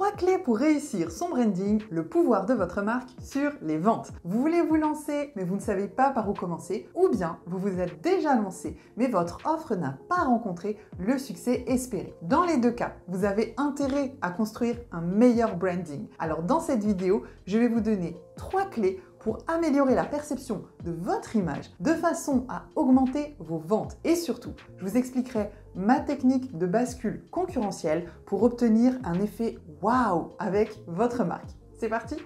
3 clés pour réussir son branding, le pouvoir de votre marque sur les ventes. Vous voulez vous lancer, mais vous ne savez pas par où commencer, ou bien vous vous êtes déjà lancé, mais votre offre n'a pas rencontré le succès espéré. Dans les deux cas, vous avez intérêt à construire un meilleur branding. Alors dans cette vidéo, je vais vous donner 3 clés pour améliorer la perception de votre image de façon à augmenter vos ventes. Et surtout, je vous expliquerai ma technique de bascule concurrentielle pour obtenir un effet waouh avec votre marque. C'est parti!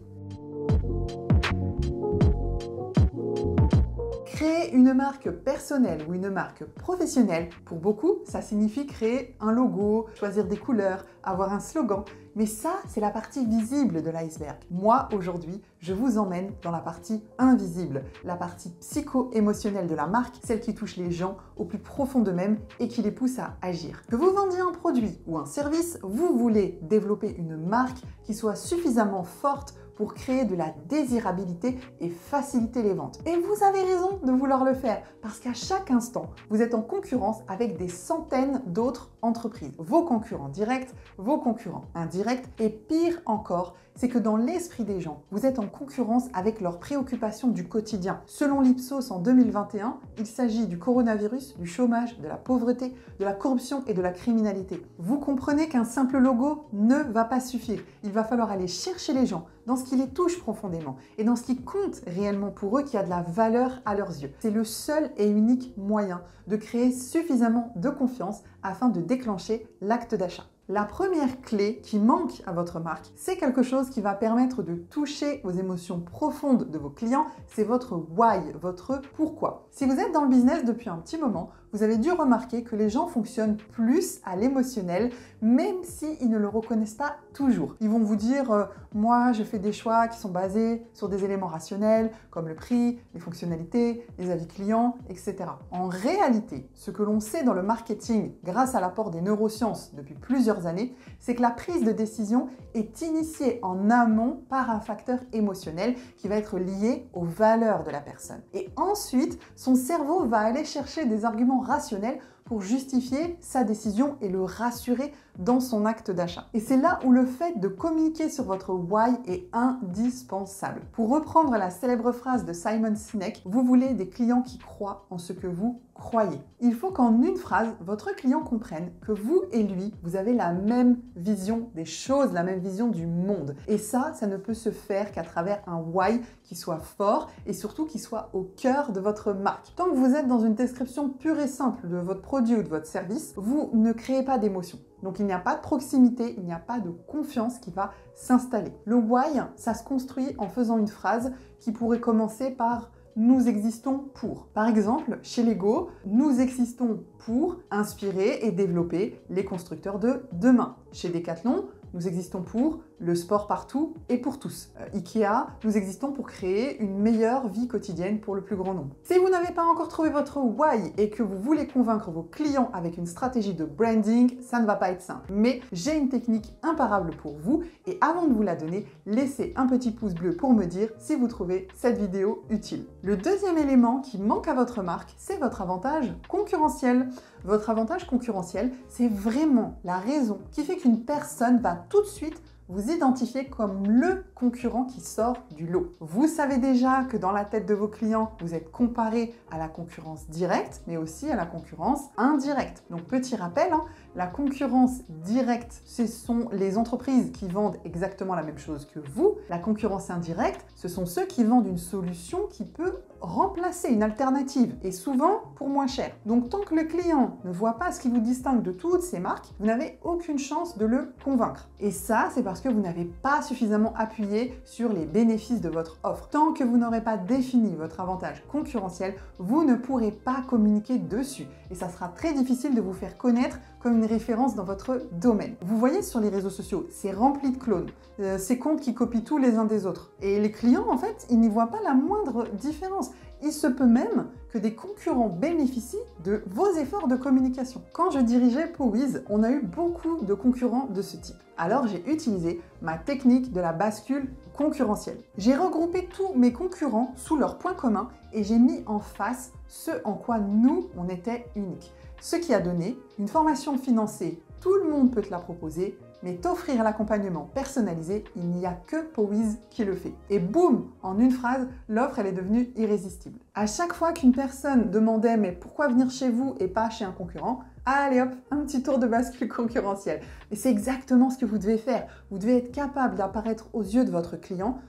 Créer une marque personnelle ou une marque professionnelle, pour beaucoup, ça signifie créer un logo, choisir des couleurs, avoir un slogan. Mais ça, c'est la partie visible de l'iceberg. Moi, aujourd'hui, je vous emmène dans la partie invisible, la partie psycho-émotionnelle de la marque, celle qui touche les gens au plus profond d'eux-mêmes et qui les pousse à agir. Que vous vendiez un produit ou un service, vous voulez développer une marque qui soit suffisamment forte pour créer de la désirabilité et faciliter les ventes. Et vous avez raison de vouloir le faire parce qu'à chaque instant, vous êtes en concurrence avec des centaines d'autres entreprises. Vos concurrents directs, vos concurrents indirects et pire encore, c'est que dans l'esprit des gens, vous êtes en concurrence avec leurs préoccupations du quotidien. Selon l'Ipsos en 2021, il s'agit du coronavirus, du chômage, de la pauvreté, de la corruption et de la criminalité. Vous comprenez qu'un simple logo ne va pas suffire. Il va falloir aller chercher les gens dans ce qui les touche profondément et dans ce qui compte réellement pour eux, qui a de la valeur à leurs yeux. C'est le seul et unique moyen de créer suffisamment de confiance afin de déclencher l'acte d'achat. La première clé qui manque à votre marque, c'est quelque chose qui va permettre de toucher aux émotions profondes de vos clients, c'est votre why, votre pourquoi. Si vous êtes dans le business depuis un petit moment, vous avez dû remarquer que les gens fonctionnent plus à l'émotionnel, même s'ils ne le reconnaissent pas toujours. Ils vont vous dire moi, je fais des choix qui sont basés sur des éléments rationnels, comme le prix, les fonctionnalités, les avis clients, etc. En réalité, ce que l'on sait dans le marketing, grâce à l'apport des neurosciences depuis plusieurs années, c'est que la prise de décision est initiée en amont par un facteur émotionnel qui va être lié aux valeurs de la personne. Et ensuite, son cerveau va aller chercher des arguments rationnels pour justifier sa décision et le rassurer dans son acte d'achat. Et c'est là où le fait de communiquer sur votre why est indispensable. Pour reprendre la célèbre phrase de Simon Sinek, vous voulez des clients qui croient en ce que vous croyez. Il faut qu'en une phrase, votre client comprenne que vous et lui, vous avez la même vision des choses, la même vision du monde. Et ça ne peut se faire qu'à travers un why qui soit fort et surtout qui soit au cœur de votre marque. Tant que vous êtes dans une description pure et simple de votre produit ou de votre service, vous ne créez pas d'émotion. Donc il n'y a pas de proximité, il n'y a pas de confiance qui va s'installer. Le why, ça se construit en faisant une phrase qui pourrait commencer par nous existons pour. Par exemple, chez Lego, nous existons pour inspirer et développer les constructeurs de demain. Chez Decathlon, nous existons pour le sport partout et pour tous. Ikea, nous existons pour créer une meilleure vie quotidienne pour le plus grand nombre. Si vous n'avez pas encore trouvé votre why et que vous voulez convaincre vos clients avec une stratégie de branding, ça ne va pas être simple. Mais j'ai une technique imparable pour vous et avant de vous la donner, laissez un petit pouce bleu pour me dire si vous trouvez cette vidéo utile. Le deuxième élément qui manque à votre marque, c'est votre avantage concurrentiel. Votre avantage concurrentiel, c'est vraiment la raison qui fait qu'une personne va tout de suite vous identifiez comme le concurrent qui sort du lot. Vous savez déjà que dans la tête de vos clients, vous êtes comparé à la concurrence directe, mais aussi à la concurrence indirecte. Donc petit rappel, la concurrence directe, ce sont les entreprises qui vendent exactement la même chose que vous. La concurrence indirecte, ce sont ceux qui vendent une solution qui peut remplacer une alternative et souvent pour moins cher. Donc tant que le client ne voit pas ce qui vous distingue de toutes ces marques, vous n'avez aucune chance de le convaincre. Et ça, c'est parce que vous n'avez pas suffisamment appuyé sur les bénéfices de votre offre. Tant que vous n'aurez pas défini votre avantage concurrentiel, vous ne pourrez pas communiquer dessus et ça sera très difficile de vous faire connaître comme une référence dans votre domaine. Vous voyez sur les réseaux sociaux, c'est rempli de clones, ces comptes qui copient tous les uns des autres. Et les clients, en fait, ils n'y voient pas la moindre différence. Il se peut même que des concurrents bénéficient de vos efforts de communication. Quand je dirigeais pour Wiz, on a eu beaucoup de concurrents de ce type. Alors j'ai utilisé ma technique de la bascule concurrentielle. J'ai regroupé tous mes concurrents sous leurs points communs et j'ai mis en face ce en quoi nous, on était uniques. Ce qui a donné une formation financée, tout le monde peut te la proposer, Mais t'offrir l'accompagnement personnalisé, il n'y a que Powiz qui le fait. Et boum, en une phrase, l'offre elle est devenue irrésistible. À chaque fois qu'une personne demandait mais pourquoi venir chez vous et pas chez un concurrent, allez hop, un petit tour de bascule concurrentiel. Et c'est exactement ce que vous devez faire. Vous devez être capable d'apparaître aux yeux de votre client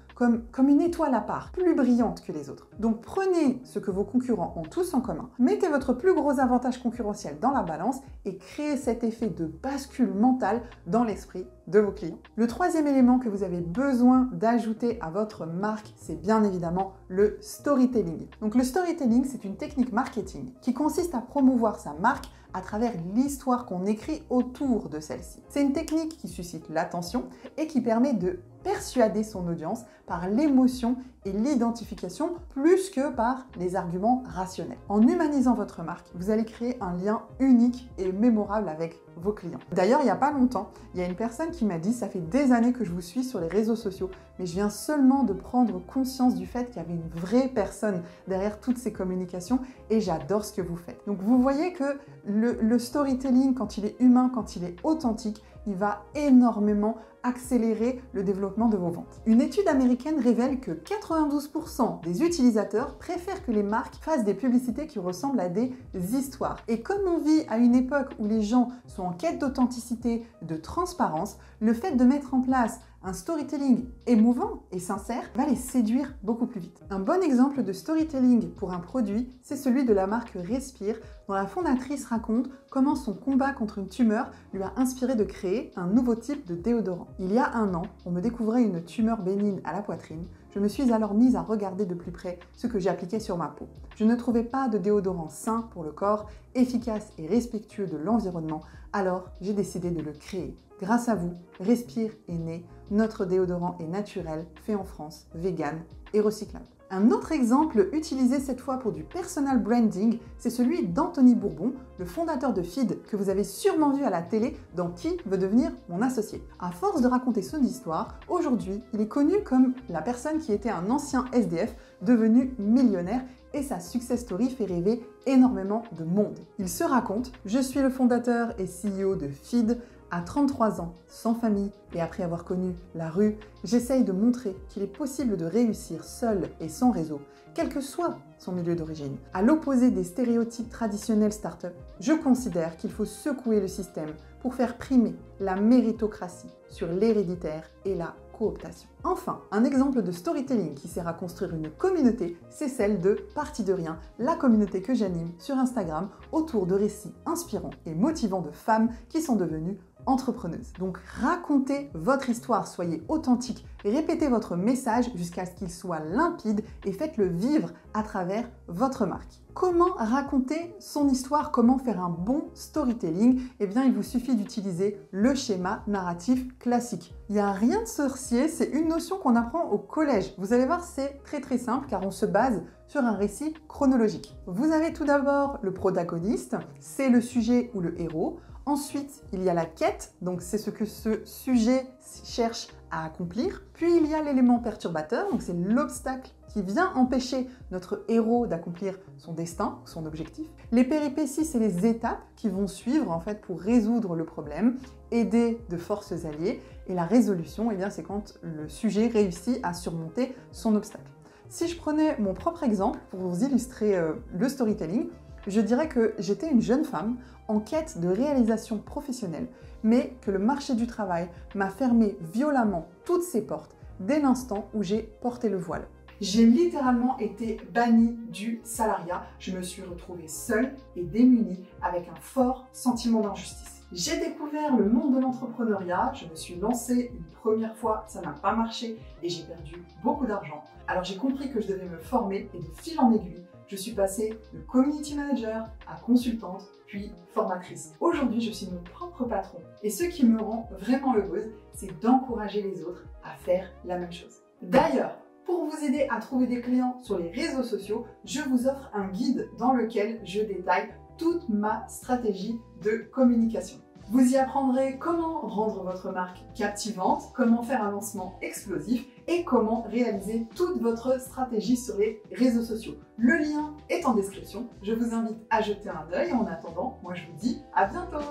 comme une étoile à part, plus brillante que les autres. Donc prenez ce que vos concurrents ont tous en commun, mettez votre plus gros avantage concurrentiel dans la balance et créez cet effet de bascule mentale dans l'esprit de vos clients. Le troisième élément que vous avez besoin d'ajouter à votre marque, c'est bien évidemment le storytelling. Donc le storytelling, c'est une technique marketing qui consiste à promouvoir sa marque à travers l'histoire qu'on écrit autour de celle-ci. C'est une technique qui suscite l'attention et qui permet de persuader son audience par l'émotion et l'identification plus que par les arguments rationnels. En humanisant votre marque, vous allez créer un lien unique et mémorable avec vos clients. D'ailleurs, il n'y a pas longtemps, il y a une personne qui m'a dit « ça fait des années que je vous suis sur les réseaux sociaux, mais je viens seulement de prendre conscience du fait qu'il y avait une vraie personne derrière toutes ces communications et j'adore ce que vous faites. » Donc vous voyez que le storytelling, quand il est humain, quand il est authentique, il va énormément accélérer le développement de vos ventes. Une étude américaine révèle que 92% des utilisateurs préfèrent que les marques fassent des publicités qui ressemblent à des histoires. Et comme on vit à une époque où les gens sont en quête d'authenticité, de transparence, le fait de mettre en place un storytelling émouvant et sincère va les séduire beaucoup plus vite. Un bon exemple de storytelling pour un produit, c'est celui de la marque Respire, dont la fondatrice raconte comment son combat contre une tumeur lui a inspiré de créer un nouveau type de déodorant. Il y a un an, on me découvrait une tumeur bénigne à la poitrine. Je me suis alors mise à regarder de plus près ce que j'appliquais sur ma peau. Je ne trouvais pas de déodorant sain pour le corps, efficace et respectueux de l'environnement, alors j'ai décidé de le créer. Grâce à vous, Respire est né. Notre déodorant est naturel, fait en France, vegan et recyclable. Un autre exemple utilisé cette fois pour du personal branding, c'est celui d'Anthony Bourbon, le fondateur de Feed, que vous avez sûrement vu à la télé dans Qui veut devenir mon associé. À force de raconter son histoire, aujourd'hui, il est connu comme la personne qui était un ancien SDF devenu millionnaire et sa success story fait rêver énormément de monde. Il se raconte « Je suis le fondateur et CEO de Feed. À 33 ans, sans famille et après avoir connu la rue, j'essaye de montrer qu'il est possible de réussir seul et sans réseau, quel que soit son milieu d'origine. À l'opposé des stéréotypes traditionnels start-up, je considère qu'il faut secouer le système pour faire primer la méritocratie sur l'héréditaire et la cooptation. Enfin, un exemple de storytelling qui sert à construire une communauté, c'est celle de Partie de Rien, la communauté que j'anime sur Instagram autour de récits inspirants et motivants de femmes qui sont devenues entrepreneuse. Donc racontez votre histoire, soyez authentique, répétez votre message jusqu'à ce qu'il soit limpide et faites-le vivre à travers votre marque. Comment raconter son histoire? Comment faire un bon storytelling? Eh bien, il vous suffit d'utiliser le schéma narratif classique. Il n'y a rien de sorcier, c'est une notion qu'on apprend au collège. Vous allez voir, c'est très simple car on se base sur un récit chronologique. Vous avez tout d'abord le protagoniste, c'est le sujet ou le héros. Ensuite, il y a la quête, donc c'est ce que ce sujet cherche à accomplir. Puis il y a l'élément perturbateur, donc c'est l'obstacle qui vient empêcher notre héros d'accomplir son destin, son objectif. Les péripéties, c'est les étapes qui vont suivre en fait pour résoudre le problème, aider de forces alliées. Et la résolution, eh bien, c'est quand le sujet réussit à surmonter son obstacle. Si je prenais mon propre exemple pour vous illustrer le storytelling, je dirais que j'étais une jeune femme en quête de réalisation professionnelle, mais que le marché du travail m'a fermé violemment toutes ses portes dès l'instant où j'ai porté le voile. J'ai littéralement été bannie du salariat. Je me suis retrouvée seule et démunie avec un fort sentiment d'injustice. J'ai découvert le monde de l'entrepreneuriat, je me suis lancée une première fois, ça n'a pas marché et j'ai perdu beaucoup d'argent. Alors j'ai compris que je devais me former et de fil en aiguille, je suis passée de community manager à consultante, puis formatrice. Aujourd'hui, je suis mon propre patron et ce qui me rend vraiment heureuse, c'est d'encourager les autres à faire la même chose. D'ailleurs, pour vous aider à trouver des clients sur les réseaux sociaux, je vous offre un guide dans lequel je détaille toute ma stratégie de communication. Vous y apprendrez comment rendre votre marque captivante, comment faire un lancement explosif et comment réaliser toute votre stratégie sur les réseaux sociaux. Le lien est en description. Je vous invite à jeter un œil. En attendant, moi je vous dis à bientôt!